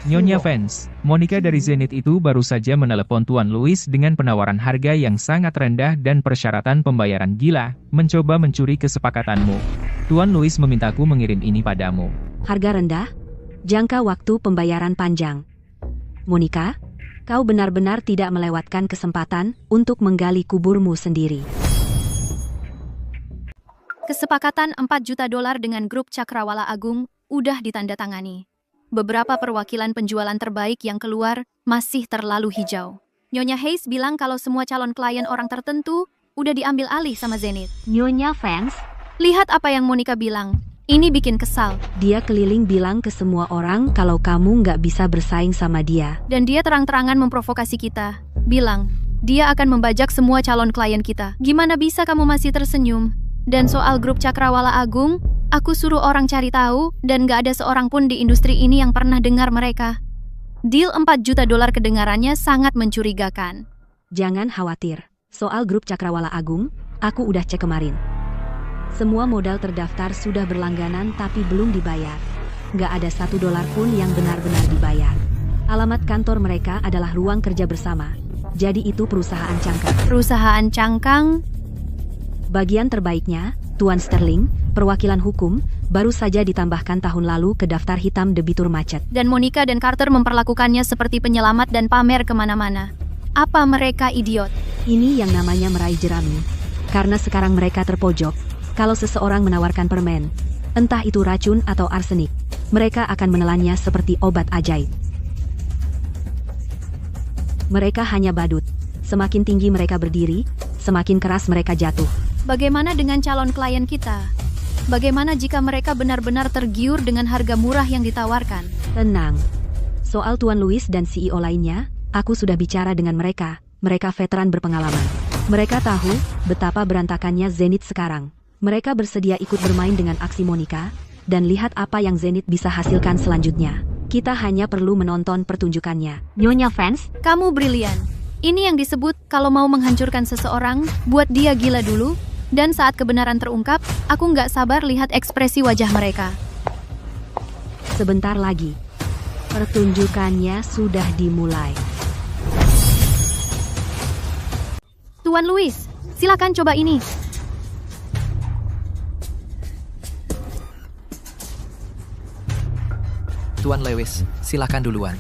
Nyonya Vance, Monica dari Zenith itu baru saja menelepon Tuan Louis dengan penawaran harga yang sangat rendah dan persyaratan pembayaran gila, mencoba mencuri kesepakatanmu. Tuan Louis memintaku mengirim ini padamu. Harga rendah? Jangka waktu pembayaran panjang. Monica, kau benar-benar tidak melewatkan kesempatan untuk menggali kuburmu sendiri. Kesepakatan $4 juta dengan grup Cakrawala Agung udah ditandatangani. Beberapa perwakilan penjualan terbaik yang keluar masih terlalu hijau. Nyonya Hayes bilang kalau semua calon klien orang tertentu udah diambil alih sama Zenith. Nyonya Vance, lihat apa yang Monica bilang. Ini bikin kesal. Dia keliling bilang ke semua orang kalau kamu nggak bisa bersaing sama dia. Dan dia terang-terangan memprovokasi kita. Bilang, dia akan membajak semua calon klien kita. Gimana bisa kamu masih tersenyum? Dan soal grup Cakrawala Agung, aku suruh orang cari tahu dan gak ada seorang pun di industri ini yang pernah dengar mereka. Deal $4 juta kedengarannya sangat mencurigakan. Jangan khawatir. Soal grup Cakrawala Agung, aku udah cek kemarin. Semua modal terdaftar sudah berlangganan tapi belum dibayar. Gak ada $1 pun yang benar-benar dibayar. Alamat kantor mereka adalah ruang kerja bersama. Jadi itu perusahaan cangkang. Perusahaan cangkang? Bagian terbaiknya, Tuan Sterling, perwakilan hukum, baru saja ditambahkan tahun lalu ke daftar hitam debitur macet. Dan Monica dan Carter memperlakukannya seperti penyelamat dan pamer kemana-mana. Apa mereka idiot? Ini yang namanya meraih jerami. Karena sekarang mereka terpojok. Kalau seseorang menawarkan permen, entah itu racun atau arsenik, mereka akan menelannya seperti obat ajaib. Mereka hanya badut. Semakin tinggi mereka berdiri, semakin keras mereka jatuh. Bagaimana dengan calon klien kita? Bagaimana jika mereka benar-benar tergiur dengan harga murah yang ditawarkan? Tenang. Soal Tuan Louis dan CEO lainnya, aku sudah bicara dengan mereka. Mereka veteran berpengalaman. Mereka tahu betapa berantakannya Zenith sekarang. Mereka bersedia ikut bermain dengan aksi Monica, dan lihat apa yang Zenith bisa hasilkan selanjutnya. Kita hanya perlu menonton pertunjukannya. Nyonya Vance, kamu brilian. Ini yang disebut kalau mau menghancurkan seseorang, buat dia gila dulu, dan saat kebenaran terungkap, aku nggak sabar lihat ekspresi wajah mereka. Sebentar lagi, pertunjukannya sudah dimulai. Tuan Louis, silakan coba ini. Tuan Lewis, silakan duluan.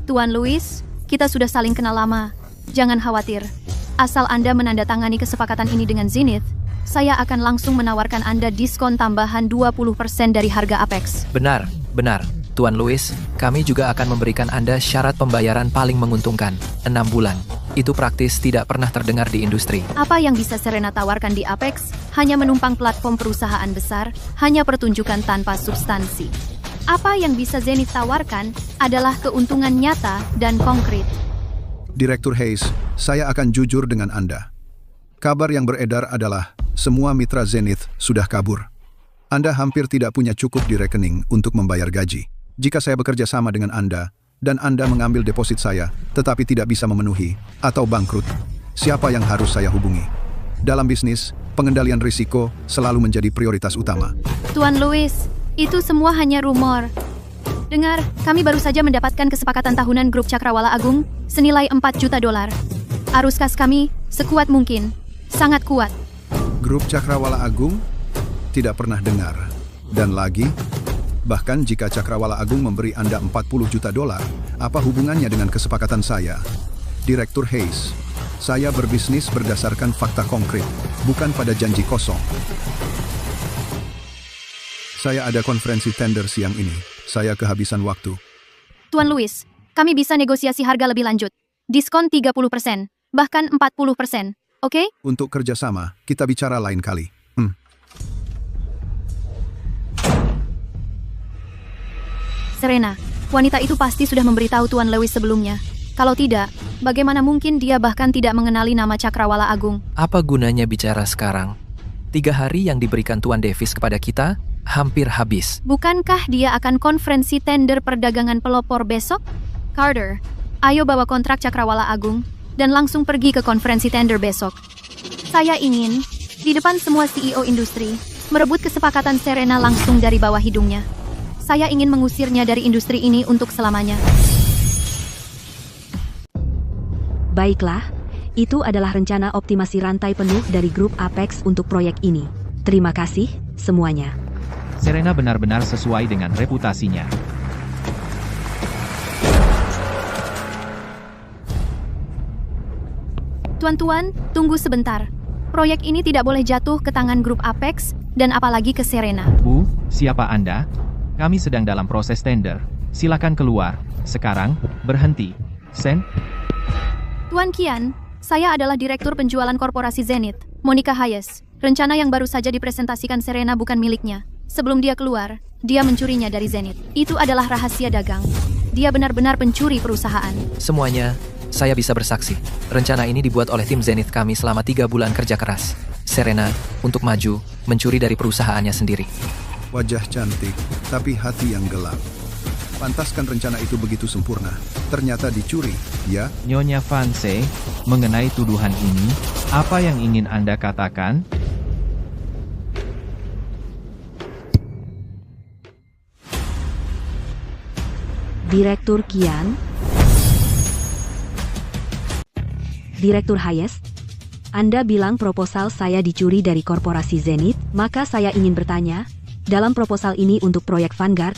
Tuan Louis, kita sudah saling kenal lama. Jangan khawatir. Asal Anda menandatangani kesepakatan ini dengan Zenith, saya akan langsung menawarkan Anda diskon tambahan 20% dari harga Apex. Benar. Tuan Louis, kami juga akan memberikan Anda syarat pembayaran paling menguntungkan, 6 bulan. Itu praktis tidak pernah terdengar di industri. Apa yang bisa Serena tawarkan di Apex? Hanya menumpang platform perusahaan besar, hanya pertunjukan tanpa substansi. Apa yang bisa Zenith tawarkan adalah keuntungan nyata dan konkret. Direktur Hayes, saya akan jujur dengan Anda. Kabar yang beredar adalah semua mitra Zenith sudah kabur. Anda hampir tidak punya cukup di rekening untuk membayar gaji. Jika saya bekerja sama dengan Anda, dan Anda mengambil deposit saya, tetapi tidak bisa memenuhi, atau bangkrut, siapa yang harus saya hubungi? Dalam bisnis, pengendalian risiko selalu menjadi prioritas utama. Tuan Louis, itu semua hanya rumor. Dengar, kami baru saja mendapatkan kesepakatan tahunan grup Cakrawala Agung senilai $4 juta. Arus kas kami sekuat mungkin, sangat kuat. Grup Cakrawala Agung? Tidak pernah dengar. Dan lagi, bahkan jika Cakrawala Agung memberi Anda $40 juta, apa hubungannya dengan kesepakatan saya? Direktur Hayes, saya berbisnis berdasarkan fakta konkret, bukan pada janji kosong. Saya ada konferensi tender siang ini. Saya kehabisan waktu. Tuan Louis, kami bisa negosiasi harga lebih lanjut. Diskon 30%, bahkan 40%, oke? Untuk kerjasama, kita bicara lain kali. Serena, wanita itu pasti sudah memberitahu Tuan Lewis sebelumnya. Kalau tidak, bagaimana mungkin dia bahkan tidak mengenali nama Cakrawala Agung? Apa gunanya bicara sekarang? 3 hari yang diberikan Tuan Davis kepada kita, hampir habis. Bukankah dia akan konferensi tender perdagangan pelopor besok? Carter, ayo bawa kontrak Cakrawala Agung, dan langsung pergi ke konferensi tender besok. Saya ingin, di depan semua CEO industri, merebut kesepakatan Serena langsung dari bawah hidungnya. Saya ingin mengusirnya dari industri ini untuk selamanya. Baiklah, itu adalah rencana optimasi rantai penuh dari grup Apex untuk proyek ini. Terima kasih, semuanya. Serena benar-benar sesuai dengan reputasinya. Tuan-tuan, tunggu sebentar. Proyek ini tidak boleh jatuh ke tangan grup Apex, dan apalagi ke Serena. Bu, siapa Anda? Kami sedang dalam proses tender. Silakan keluar. Sekarang, berhenti. Sen? Tuan Qian, saya adalah Direktur Penjualan Korporasi Zenith, Monica Hayes. Rencana yang baru saja dipresentasikan Serena bukan miliknya. Sebelum dia keluar, dia mencurinya dari Zenith. Itu adalah rahasia dagang. Dia benar-benar pencuri perusahaan. Semuanya, saya bisa bersaksi. Rencana ini dibuat oleh tim Zenith kami selama 3 bulan kerja keras. Serena, untuk maju, mencuri dari perusahaannya sendiri. Wajah cantik, tapi hati yang gelap. Pantaskan rencana itu begitu sempurna. Ternyata dicuri, ya? Nyonya Vanse, mengenai tuduhan ini, apa yang ingin Anda katakan? Direktur Qian? Direktur Hayes? Anda bilang proposal saya dicuri dari korporasi Zenith, maka saya ingin bertanya, dalam proposal ini untuk proyek Vanguard,